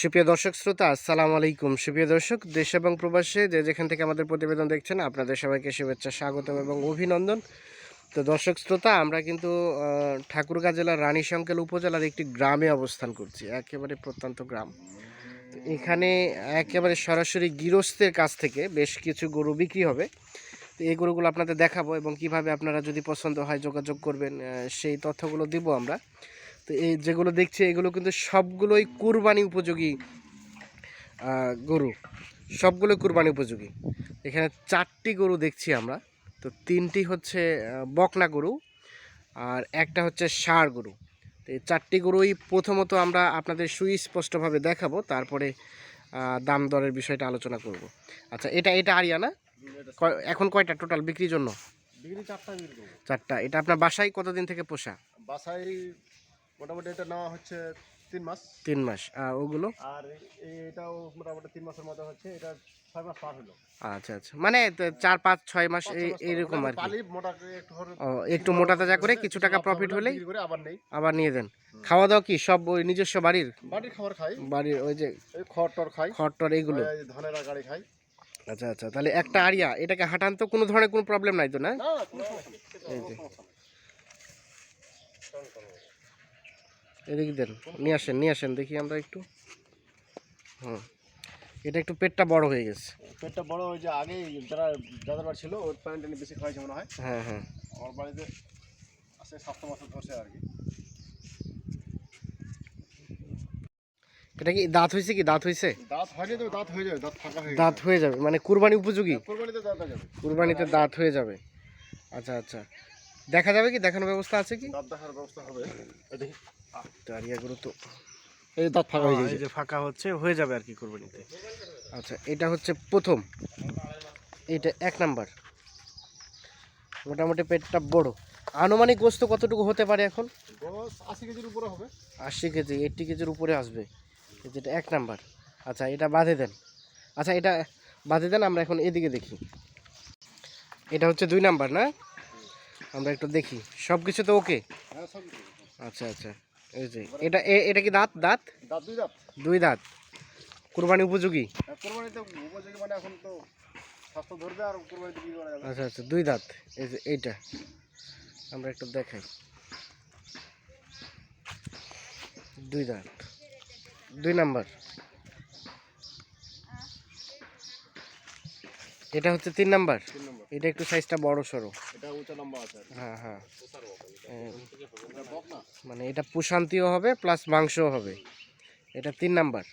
সুপ্রিয় দর্শক শ্রোতা, আসসালামু আলাইকুম। সুপ্রিয় দর্শক, দেশ এবং প্রবাসে যে যেখান থেকে আমাদের প্রতিবেদন দেখছেন, আপনাদের সবাইকে শুভেচ্ছা, স্বাগতম এবং অভিনন্দন। তো দর্শক শ্রোতা, আমরা কিন্তু ঠাকুরগাঁ জেলার রানীশঙ্কেল উপজেলার একটি গ্রামে অবস্থান করছি, একেবারে প্রত্যন্ত গ্রাম। তো এখানে একেবারে সরাসরি গৃহস্থের কাছ থেকে বেশ কিছু গরু বিক্রি হবে। তো এই গরুগুলো আপনাদের দেখাবো এবং কিভাবে আপনারা যদি পছন্দ হয় যোগাযোগ করবেন, সেই তথ্যগুলো দিব আমরা। তো এই যেগুলো দেখছি এগুলো কিন্তু সবগুলোই কুরবানি উপযোগী গরু, সবগুলো কুরবানি উপযোগী। এখানে 4টি গরু দেখছি আমরা। তো 3টি হচ্ছে বকনা গরু আর একটা হচ্ছে ষাঁড় গরু। তো এই 4টি গরুই প্রথমত আমরা আপনাদের সুস্পষ্টভাবে দেখাবো, তারপরে দাম দরের বিষয়টা আলোচনা করব। আচ্ছা, এটা আরিয়া না? এখন কয়টা টোটাল বিক্রির জন্য? বিক্রি 4টা বিক্রি করবো। 4টা। এটা আপনার বাসায় কতদিন থেকে পোষা? বাসায় মোটামুটি এটা নেওয়া হচ্ছে 3 মাস। 3 মাস। ওগুলো? আর এটাও মোটামুটি 3 মাসের মতো হচ্ছে, এটা 6 মাস পার হলো। আচ্ছা আচ্ছা, মানে 4, 5, 6 মাস এইরকম আর কি। একটু মোটা তাজা করে কিছু টাকা প্রফিট হলেই আবার নিয়ে দেন। খাওয়া দাওয়া কি সব ওই নিজস্ব বাড়ির খাবার খাই? বাড়ির ওই যে খড় খাই, খড় এইগুলো। ধানের গাড়ি খাই। আচ্ছা আচ্ছা, তাহলে একটা আরিয়া, এটাকে হাঁটান তো কোনো ধরনের কোনো প্রবলেম নাই তো? না, এই যে এদিকে দেন, নিয়ে আসেন দেখি আমরা একটু। এটা একটু পেটটা বড় হয়ে গেছে। পেটটা বড় হয়ে যে আগে যাদের বাড়ি ছিল ওর প্যান্ট বেশি খাওয়াইছে মনে হয়। হ্যাঁ হ্যাঁ, আমার বাড়িতে আছে 7 মাস ধরছে আর কি। এটা কি দাঁত হয়েছে? দাঁত হয়নি, তো দাঁত হয়ে যাবে, দাঁত ফাঁকা হয়ে দাঁত হয়ে যাবে মানে কুরবানি উপযোগী? কুরবানিতে দাঁত হয়ে যাবে, কুরবানিতে দাঁত হয়ে যাবে। আচ্ছা আচ্ছা, দেখা যাবে কি? দেখানোর ব্যবস্থা আছে কি? দাঁত দেখার ব্যবস্থা হবে। দেখি আরিয়াগুলো তো এই দাঁত ফাঁকা হয়ে যায়, যে ফাঁকা হয়ে যাবে আর কি কুরবানিতে। আচ্ছা, এটা হচ্ছে প্রথম, এটা 1 নাম্বার। মোটামুটি পেটটা বড়। আনুমানিক গোস্ত কতটুকু হতে পারে এখন? 80 কেজির উপরে হবে। 80 কেজি, 80 কেজির উপরে আসবে। যেটা 1 নাম্বার। আচ্ছা, এটা বাঁধে দেন। আচ্ছা, এটা বাঁধে দেন, আমরা এখন এদিকে দেখি। এটা হচ্ছে 2 নাম্বার না? আমরা একটু দেখি সব কিছু তো ওকে। আচ্ছা আচ্ছা, এই যে এটা কি দাঁত? দাঁত 2 দাঁত। কুরবানি উপযোগী? কুরবানিতে উপযোগী মানে এখন তো স্বাস্থ্য ধরবে আর কুরবানিতে কি করা যাবে। আচ্ছা আচ্ছা, 2 দাঁত। এই যে এইটা আমরা একটু দেখাই, 2 দাঁত, 2 নাম্বার। এটা হচ্ছে 3 নাম্বার। এটা একটু সাইজটা বড় সরো। এটা উঁচা লম্বা আছে। হ্যাঁ হ্যাঁ, মানে এটা প্রশান্তিও হবে প্লাস মাংসও হবে। এটা 3 নাম্বার।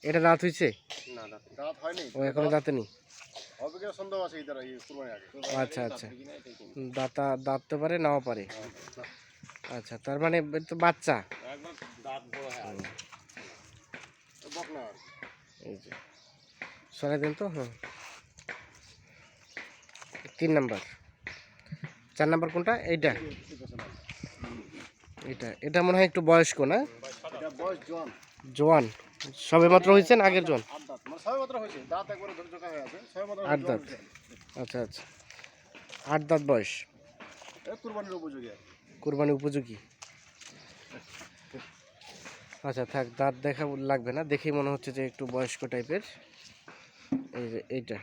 এটা দাঁত হয়েছে? না, দাঁত হয়নি। ও এখনো দাঁতে নেই? হবে কি সন্দেহ আছে এটার এই কুরবানি আগে। আচ্ছা আচ্ছা, দাঁততে পারে নাও পারে। আচ্ছা, তার মানে তো বাচ্চা একদম দাঁত বড় হয়। বকনা এই যে সরাই দেন তো। হ্যাঁ, 3 নাম্বার। 4 নাম্বার কোনটা? এইটা এটা মনে হয় একটু বয়স্ক না? এটা বয়স জোয়ান, সবে মাত্র হয়েছেন? আগের জন? 8 দাঁত, মানে সবে মাত্র হয়েছে, দাঁত একবারে ঝকঝকা হয়ে আছে, সবে মাত্র 8 দাঁত। আচ্ছা আচ্ছা, 8 দাঁত বয়স। এটা কুরবানির উপযোগী। কুরবানি উপযোগী। আচ্ছা থাক, দাঁত দেখা লাগবে না, দেখেই মনে হচ্ছে যে একটু বয়স্ক টাইপের। এই যে এইটা।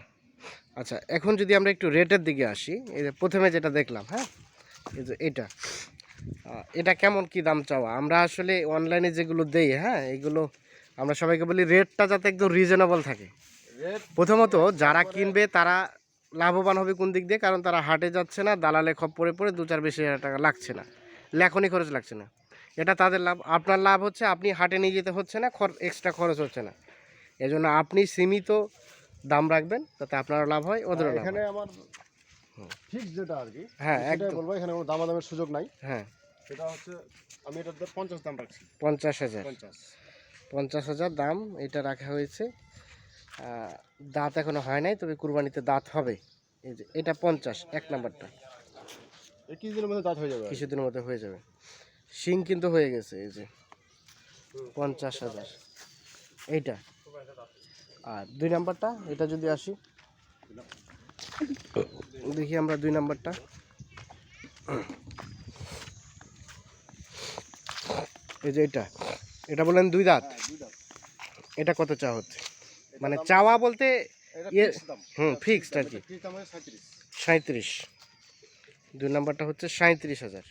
আচ্ছা, এখন যদি আমরা একটু রেটের দিকে আসি, এই যে প্রথমে যেটা দেখলাম, হ্যাঁ, এই যে এটা কেমন কি দাম চাওয়া? আমরা আসলে অনলাইনে যেগুলো দেই, হ্যাঁ, এগুলো আমরা সবাইকে বলি রেটটা যাতে একদম রিজনেবল থাকে। প্রথমত যারা কিনবে তারা লাভবান হবে কোন দিক দিয়ে? কারণ তারা হাটে যাচ্ছে না, দালালে খপ্পরে পড়ে 2-4 বেশি হাজার টাকা লাগছে না, লেখনি খরচ লাগছে না। এটা তাদের লাভ। আপনার লাভ হচ্ছে আপনি হাটে নিয়ে যেতে হচ্ছে না, এক্সট্রা খরচ হচ্ছে না। এজন্য আপনি সীমিত দাম রাখবেন, তাতে আপনারও লাভ হয়, ওদেরও লাভ হয়। এখানে আমার ফিক্স যেটা আর কি, হ্যাঁ একদম বলবো, এখানে কোনো দামাদামের সুযোগ নাই। হ্যাঁ, সেটা হচ্ছে আমি এটার 50 দাম রাখছি। 50,000। 50,000 দাম এটা রাখা হয়েছে। দাঁত এখনো হয় নাই, তবে কুরবানিতে দাঁত হবে। এই যে এটা 50, 1 নাম্বারটা। কিছুদিনের মধ্যে দাঁত হয়ে যাবে, কিছুদিনের মধ্যে হয়ে যাবে। শিং কিন্তু হয়ে গেছে। এই যে 50,000 এইটা। আর 2 নাম্বারটা, এটা যদি আসি দেখি আমরা 2 নাম্বারটা। এই যে এটা বললেন 2 দাঁত। হ্যাঁ 2 দাঁত। এটা কত চা হচ্ছে? এটা মানে দাম- চাওয়া বলতে এটা ইয়ে ফিক্স দাম। ফিক্সড আর কি। ফিক্স দাম হয় 37। 37। 2 নাম্বারটা হচ্ছে 37,000।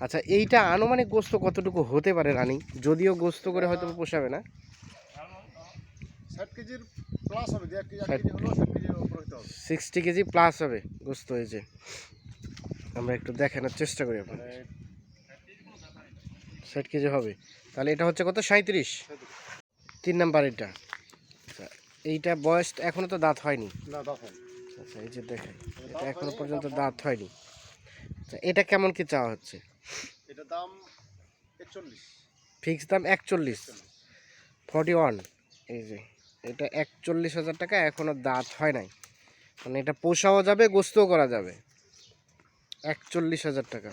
আচ্ছা, এইটা আনুমানিক গোস্ত কতটুকু হতে পারে রানিং? যদিও গোস্ত করে হয়তো পোষাবে না। 60 কেজির প্লাস হবে, 1 কেজি 1 ষাট- কেজি হলো 60 কেজির উপরে হতে হবে। 60 কেজি প্লাস হবে গোস্ত হয়েছে। আমরা একটু দেখানোর চেষ্টা করি আপনার। মানে 60 কেজি হবে। তাহলে এটা হচ্ছে কত? 37। 3 নাম্বার এটা। আচ্ছা, এইটা বয়স এখনো তো দাঁত হয়নি। না দাম হয়। আচ্ছা, এই যে দেখাই, এটা এখনো পর্যন্ত দাঁত হয়নি। আচ্ছা, এটা কেমন কি চাওয়া হচ্ছে? এটা দাম 41। ফিক্স দাম 41। 41। এই যে এটা 41,000 টাকা, এখনো দাঁত হয় নাই। মানে এটা পোষাও যাবে, গোস্তও করা যাবে। 41,000 টাকা।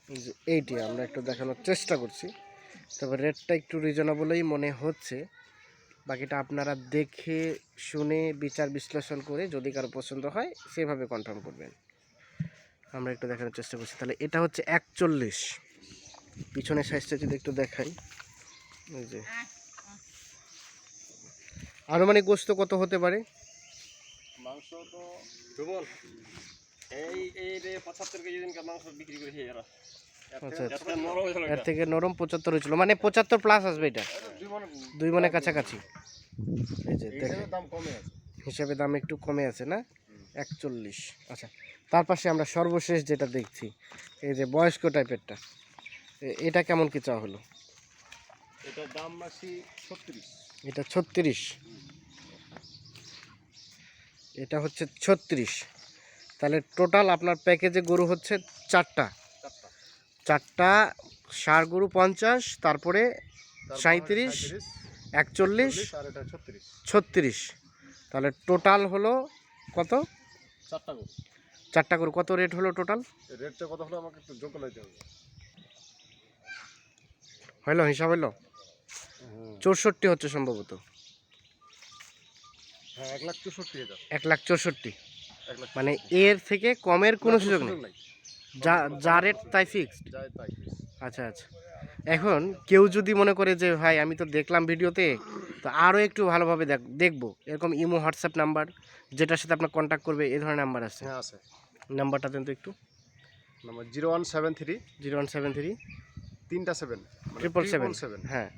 এই যে এইটি আমরা একটু দেখানোর চেষ্টা করছি। তবে রেটটা একটু রিজনেবলই মনে হচ্ছে। বাকিটা আপনারা দেখে শুনে বিচার বিশ্লেষণ করে যদি কারো পছন্দ হয় সেভাবে কনফার্ম করবেন। আমরা একটু দেখানোর চেষ্টা করছি। তাহলে এটা হচ্ছে 41। পিছনের সাইজটা যদি একটু দেখাই, এই যে আনুমানিক গোস্ত কত হতে পারে? মাংস তো সুবল এই রে 75 কেজি দিনকার মাংস বিক্রি করেছে এরা। আচ্ছা, এত নরম হয়েছিল এর থেকে নরম 75 হয়েছিল, মানে 75 প্লাস আসবে এটা। 2 মনের কাছাকাছি। এই যে এই দেখেন, হিসাবে দাম কমে আছে। হিসাবে দাম একটু কমে আছে না? 41। আচ্ছা, তার পাশে আমরা সর্বশেষ যেটা দেখছি, এই যে বয়স্ক টাইপেরটা, এটা কেমন কি চাওয়া হলো? এটার দাম রাখছি 36। এটা 36। এটা হচ্ছে 36। তাহলে টোটাল আপনার প্যাকেজে গরু হচ্ছে 4টা। 4টা ষাঁড় গরু 50, তারপরে 37, 41, আর এটা 36। 36। তাহলে টোটাল হলো কত? 4টা গো। 4টা গরু কত রেট হলো টোটাল? রেটটা কত হলো আমাকে একটু যোগ করে দিতে হবে। হইলো হিসাব হইলো 64 হচ্ছে সম্ভবত। হ্যাঁ 1,64,000। 1,64,000। 1,00,000 মানে এর থেকে কমের কোনো সুযোগ নেই। নাই। যা রেট তাই ফিক্সড। যায় তাই। আচ্ছা আচ্ছা। এখন কেউ যদি মনে করে যে ভাই আমি তো দেখলাম ভিডিওতে, তো আরও একটু ভালোভাবে দেখবো, এরকম ইমো হোয়াটসঅ্যাপ নাম্বার যেটার সাথে আপনার কন্ট্যাক্ট করবে এই ধরনের নাম্বার আছে? হ্যাঁ আছে। নাম্বারটা দেন তো একটু। নাম্বার 0173 0173 3টা 7 777, হ্যাঁ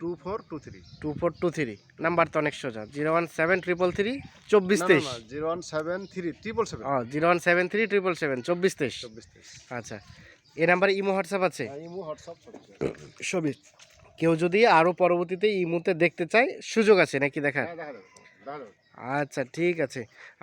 2423। 2423। নাম্বার তো অনেক সোজা, 01733 2423। 0173 777 ও 0173 777 2423। 2423। আচ্ছা, এই নাম্বারে ইমো হোয়াটসঅ্যাপ আছে? ইমো হোয়াটসঅ্যাপ সব আছে। সবই। কেউ যদি আরও পরবর্তীতে ইমোতে দেখতে চায় সুযোগ আছে নাকি দেখার? হ্যাঁ দেখা যাবে। দেখা যাবে। আচ্ছা ঠিক আছে।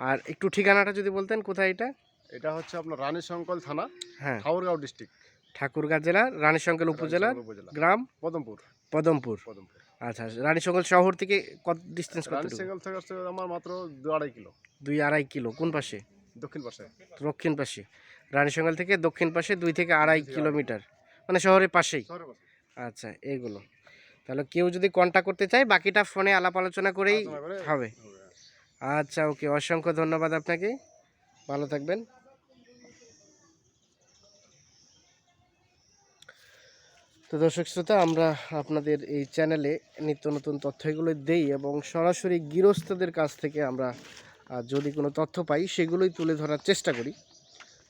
আর একটু ঠিকানাটা যদি বলতেন কোথায় এটা? এটা হচ্ছে আপনার রানীশঙ্কল থানা, হ্যাঁ, ঠাকুরগাঁও ডিস্ট্রিক্ট, ঠাকুরগাঁ জেলার রানীশঙ্কর উপজেলার উপজেলা, গ্রাম পদমপুর। পদমপুর। পদমপুর। আচ্ছা, রানীশঙ্কর শহর থেকে কত ডিস্টেন্স কতটুকু? রানীশঙ্কল থেকে হচ্ছে আমার মাত্র 2-2.5 কিলো 2-2.5 কিলো। কোন পাশে? দক্ষিণ পাশে। দক্ষিণ পাশে। রানীশঙ্কল থেকে দক্ষিণ পাশে 2 থেকে 2.5 কিলোমিটার, মানে শহরের পাশেই। শহরের পাশে। আচ্ছা, এইগুলো তাহলে কেউ যদি কন্ট্যাক্ট করতে চায় বাকিটা ফোনে আলাপ আলোচনা করেই আলোচনা করে হবে। আচ্ছা ওকে, অসংখ্য ধন্যবাদ আপনাকে, ভালো থাকবেন। তো দর্শক শ্রোতা, আমরা আপনাদের এই চ্যানেলে নিত্য নতুন তথ্যগুলো দেই এবং সরাসরি গৃহস্থদের কাছ থেকে আমরা যদি কোনো তথ্য পাই সেগুলোই তুলে ধরার চেষ্টা করি।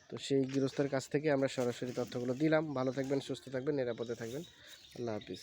তো সেই গৃহস্থের কাছ থেকে আমরা সরাসরি তথ্যগুলো দিলাম। ভালো থাকবেন, সুস্থ থাকবেন, নিরাপদে থাকবেন। আল্লাহ হাফিজ।